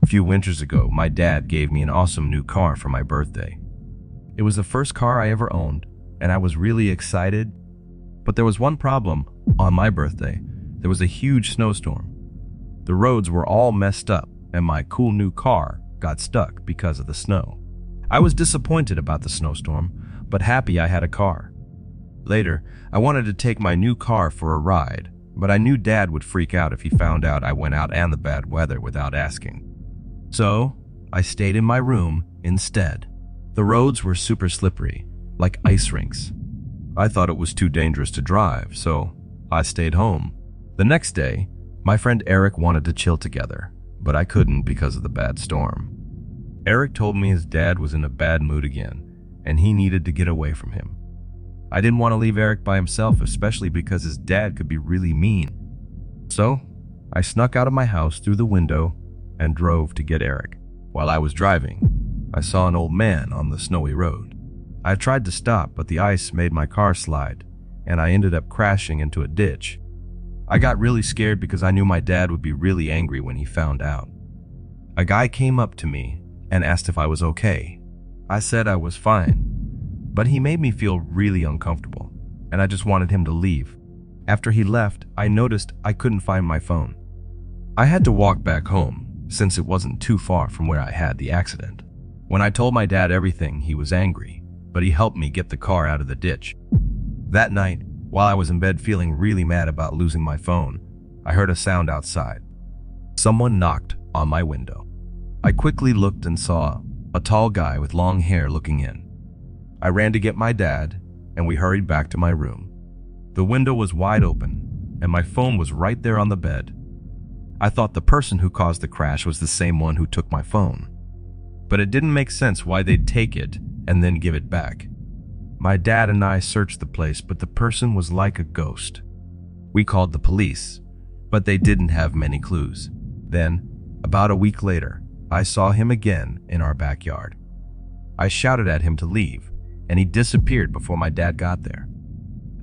few winters ago, my dad gave me an awesome new car for my birthday. It was the first car I ever owned, and I was really excited. But there was one problem. On my birthday, there was a huge snowstorm. The roads were all messed up, and my cool new car got stuck because of the snow. I was disappointed about the snowstorm, but happy I had a car. Later, I wanted to take my new car for a ride, but I knew Dad would freak out if he found out I went out in the bad weather without asking. So, I stayed in my room instead. The roads were super slippery, like ice rinks. I thought it was too dangerous to drive, so I stayed home. The next day, my friend Eric wanted to chill together, but I couldn't because of the bad storm. Eric told me his dad was in a bad mood again, and he needed to get away from him. I didn't want to leave Eric by himself, especially because his dad could be really mean. So, I snuck out of my house through the window and drove to get Eric. While I was driving, I saw an old man on the snowy road. I tried to stop, but the ice made my car slide, and I ended up crashing into a ditch. I got really scared because I knew my dad would be really angry when he found out. A guy came up to me and asked if I was okay. I said I was fine, but he made me feel really uncomfortable, and I just wanted him to leave. After he left, I noticed I couldn't find my phone. I had to walk back home, since it wasn't too far from where I had the accident. When I told my dad everything, he was angry, but he helped me get the car out of the ditch. That night, while I was in bed feeling really mad about losing my phone, I heard a sound outside. Someone knocked on my window. I quickly looked and saw a tall guy with long hair looking in. I ran to get my dad, and we hurried back to my room. The window was wide open, and my phone was right there on the bed. I thought the person who caused the crash was the same one who took my phone. But it didn't make sense why they'd take it and then give it back. My dad and I searched the place, but the person was like a ghost. We called the police, but they didn't have many clues. Then, about a week later, I saw him again in our backyard. I shouted at him to leave, and he disappeared before my dad got there.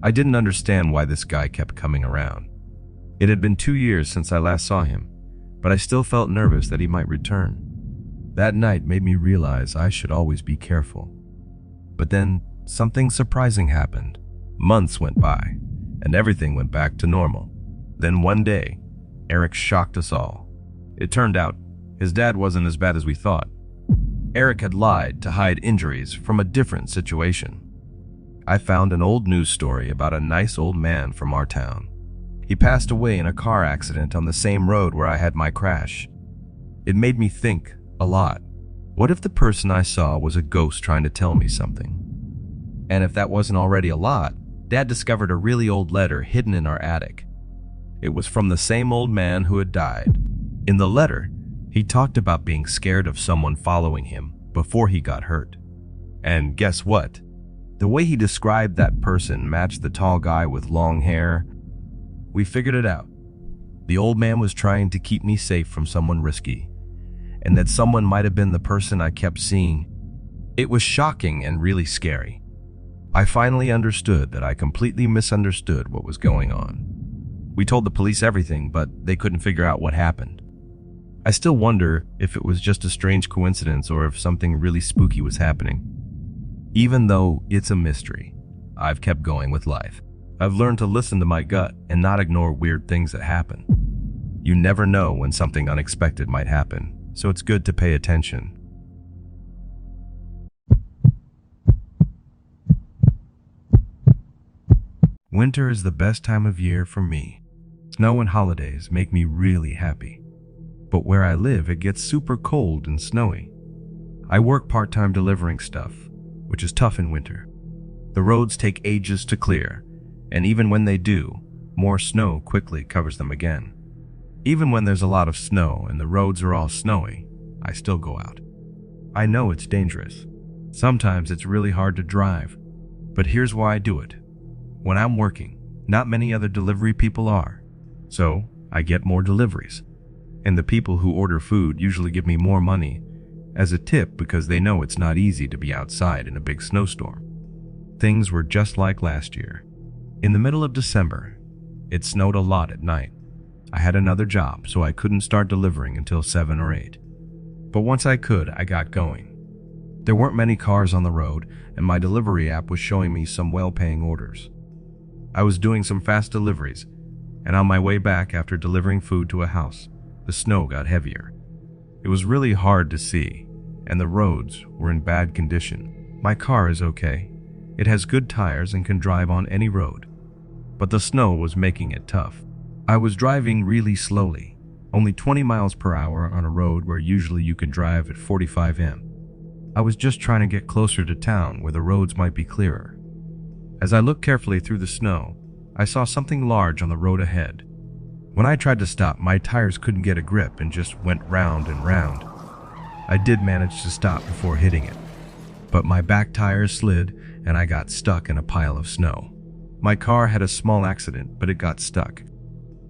I didn't understand why this guy kept coming around. It had been 2 years since I last saw him, but I still felt nervous that he might return. That night made me realize I should always be careful. But then, something surprising happened. Months went by, and everything went back to normal. Then one day, Eric shocked us all. It turned out, his dad wasn't as bad as we thought. Eric had lied to hide injuries from a different situation. I found an old news story about a nice old man from our town. He passed away in a car accident on the same road where I had my crash. It made me think a lot. What if the person I saw was a ghost trying to tell me something? And if that wasn't already a lot, Dad discovered a really old letter hidden in our attic. It was from the same old man who had died. In the letter, he talked about being scared of someone following him before he got hurt. And guess what? The way he described that person matched the tall guy with long hair. We figured it out. The old man was trying to keep me safe from someone risky, and that someone might have been the person I kept seeing. It was shocking and really scary. I finally understood that I completely misunderstood what was going on. We told the police everything, but they couldn't figure out what happened. I still wonder if it was just a strange coincidence or if something really spooky was happening. Even though it's a mystery, I've kept going with life. I've learned to listen to my gut and not ignore weird things that happen. You never know when something unexpected might happen, so it's good to pay attention. Winter is the best time of year for me. Snow and holidays make me really happy. But where I live, it gets super cold and snowy. I work part-time delivering stuff, which is tough in winter. The roads take ages to clear, and even when they do, more snow quickly covers them again. Even when there's a lot of snow and the roads are all snowy, I still go out. I know it's dangerous. Sometimes it's really hard to drive, but here's why I do it. When I'm working, not many other delivery people are, so I get more deliveries. And the people who order food usually give me more money as a tip because they know it's not easy to be outside in a big snowstorm. Things were just like last year. In the middle of December, it snowed a lot at night. I had another job, so I couldn't start delivering until 7 or 8. But once I could, I got going. There weren't many cars on the road, and my delivery app was showing me some well-paying orders. I was doing some fast deliveries, and on my way back after delivering food to a house, the snow got heavier. It was really hard to see, and the roads were in bad condition. My car is okay. It has good tires and can drive on any road. But the snow was making it tough. I was driving really slowly, only 20 miles per hour on a road where usually you can drive at 45 mph. I was just trying to get closer to town where the roads might be clearer. As I looked carefully through the snow, I saw something large on the road ahead. When I tried to stop, my tires couldn't get a grip and just went round and round. I did manage to stop before hitting it, but my back tires slid and I got stuck in a pile of snow. My car had a small accident, but it got stuck.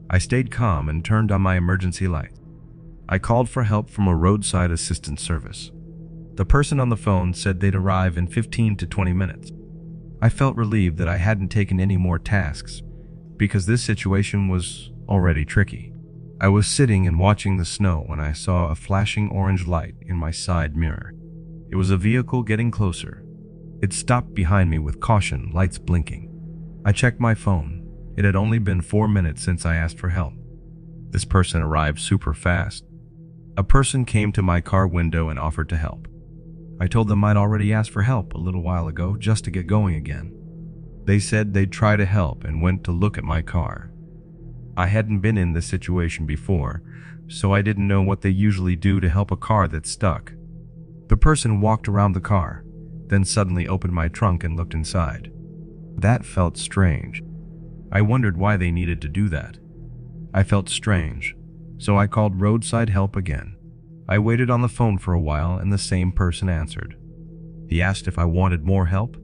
I stayed calm and turned on my emergency light. I called for help from a roadside assistance service. The person on the phone said they'd arrive in 15 to 20 minutes. I felt relieved that I hadn't taken any more tasks, because this situation was already tricky. I was sitting and watching the snow when I saw a flashing orange light in my side mirror. It was a vehicle getting closer. It stopped behind me with caution, lights blinking. I checked my phone. It had only been 4 minutes since I asked for help. This person arrived super fast. A person came to my car window and offered to help. I told them I'd already asked for help a little while ago just to get going again. They said they'd try to help and went to look at my car. I hadn't been in this situation before, so I didn't know what they usually do to help a car that's stuck. The person walked around the car, then suddenly opened my trunk and looked inside. That felt strange. I wondered why they needed to do that. I felt strange, so I called roadside help again. I waited on the phone for a while and the same person answered. He asked if I wanted more help.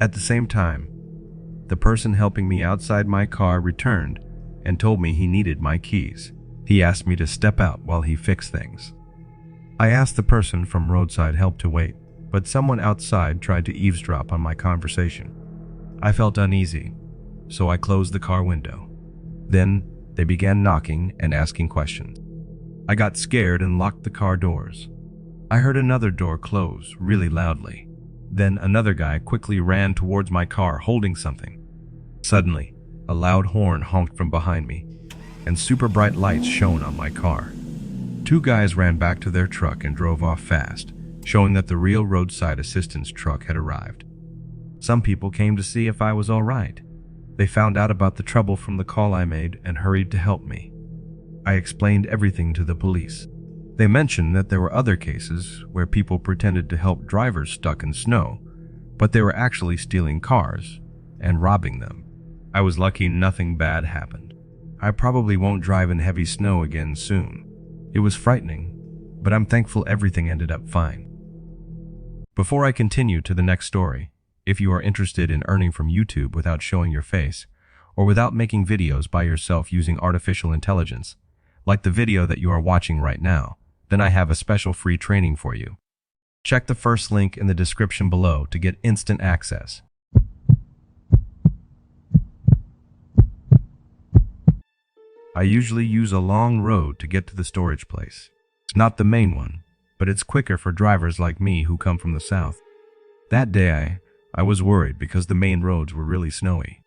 At the same time, the person helping me outside my car returned and told me he needed my keys. He asked me to step out while he fixed things. I asked the person from roadside help to wait, but someone outside tried to eavesdrop on my conversation. I felt uneasy, so I closed the car window. Then they began knocking and asking questions. I got scared and locked the car doors. I heard another door close really loudly. Then another guy quickly ran towards my car holding something. Suddenly, a loud horn honked from behind me, and super bright lights shone on my car. Two guys ran back to their truck and drove off fast, showing that the real roadside assistance truck had arrived. Some people came to see if I was all right. They found out about the trouble from the call I made and hurried to help me. I explained everything to the police. They mentioned that there were other cases where people pretended to help drivers stuck in snow, but they were actually stealing cars and robbing them. I was lucky nothing bad happened. I probably won't drive in heavy snow again soon. It was frightening, but I'm thankful everything ended up fine. Before I continue to the next story, if you are interested in earning from YouTube without showing your face, or without making videos by yourself using artificial intelligence, like the video that you are watching right now, then I have a special free training for you. Check the first link in the description below to get instant access. I usually use a long road to get to the storage place. It's not the main one, but it's quicker for drivers like me who come from the south. That day I was worried because the main roads were really snowy.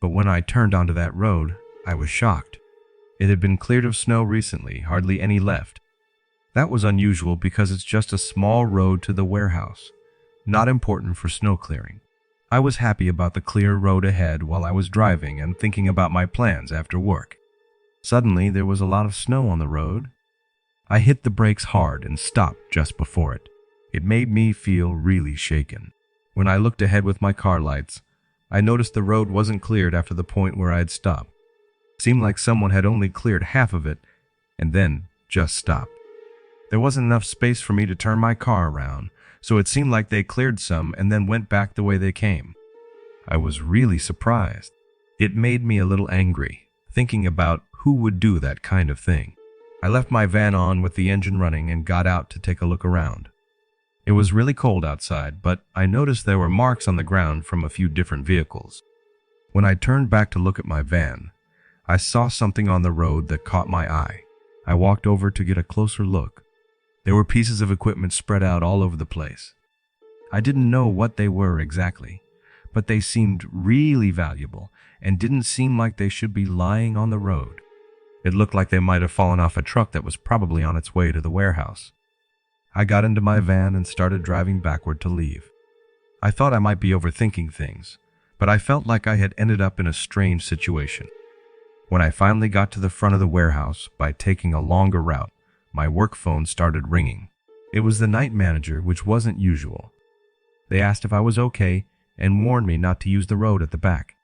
But when I turned onto that road, I was shocked. It had been cleared of snow recently, hardly any left. That was unusual because it's just a small road to the warehouse, not important for snow clearing. I was happy about the clear road ahead while I was driving and thinking about my plans after work. Suddenly, there was a lot of snow on the road. I hit the brakes hard and stopped just before it. It made me feel really shaken. When I looked ahead with my car lights, I noticed the road wasn't cleared after the point where I had stopped. It seemed like someone had only cleared half of it and then just stopped. There wasn't enough space for me to turn my car around, so it seemed like they cleared some and then went back the way they came. I was really surprised. It made me a little angry, thinking about who would do that kind of thing. I left my van on with the engine running and got out to take a look around. It was really cold outside, but I noticed there were marks on the ground from a few different vehicles. When I turned back to look at my van, I saw something on the road that caught my eye. I walked over to get a closer look. There were pieces of equipment spread out all over the place. I didn't know what they were exactly, but they seemed really valuable and didn't seem like they should be lying on the road. It looked like they might have fallen off a truck that was probably on its way to the warehouse. I got into my van and started driving backward to leave. I thought I might be overthinking things, but I felt like I had ended up in a strange situation. When I finally got to the front of the warehouse by taking a longer route, my work phone started ringing. It was the night manager, which wasn't usual. They asked if I was okay and warned me not to use the road at the back.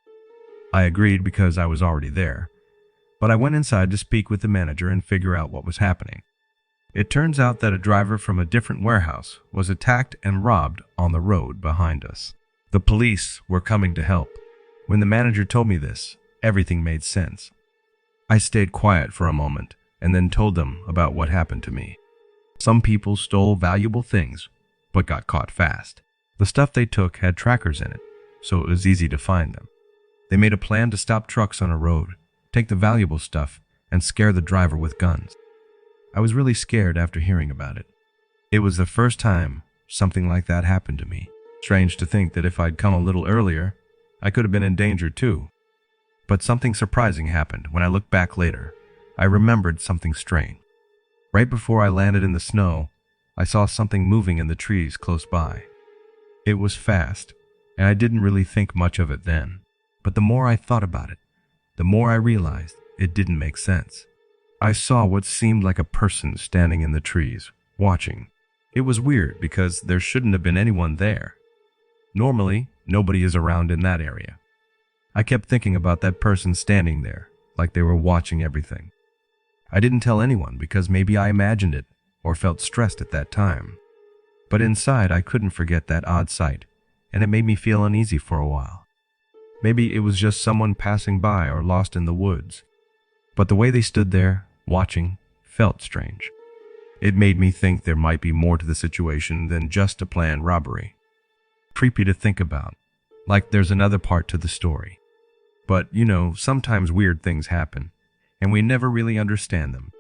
I agreed because I was already there, but I went inside to speak with the manager and figure out what was happening. It turns out that a driver from a different warehouse was attacked and robbed on the road behind us. The police were coming to help. When the manager told me this, everything made sense. I stayed quiet for a moment and then told them about what happened to me. Some people stole valuable things, but got caught fast. The stuff they took had trackers in it, so it was easy to find them. They made a plan to stop trucks on a road, take the valuable stuff, and scare the driver with guns. I was really scared after hearing about it. It was the first time something like that happened to me. Strange to think that if I'd come a little earlier, I could have been in danger too. But something surprising happened. When I looked back later, I remembered something strange. Right before I landed in the snow, I saw something moving in the trees close by. It was fast, and I didn't really think much of it then. But the more I thought about it, the more I realized it didn't make sense. I saw what seemed like a person standing in the trees, watching. It was weird because there shouldn't have been anyone there. Normally, nobody is around in that area. I kept thinking about that person standing there, like they were watching everything. I didn't tell anyone because maybe I imagined it or felt stressed at that time. But inside, I couldn't forget that odd sight, and it made me feel uneasy for a while. Maybe it was just someone passing by or lost in the woods. But the way they stood there, watching, felt strange. It made me think there might be more to the situation than just a planned robbery. Creepy to think about, like there's another part to the story. But, sometimes weird things happen, and we never really understand them.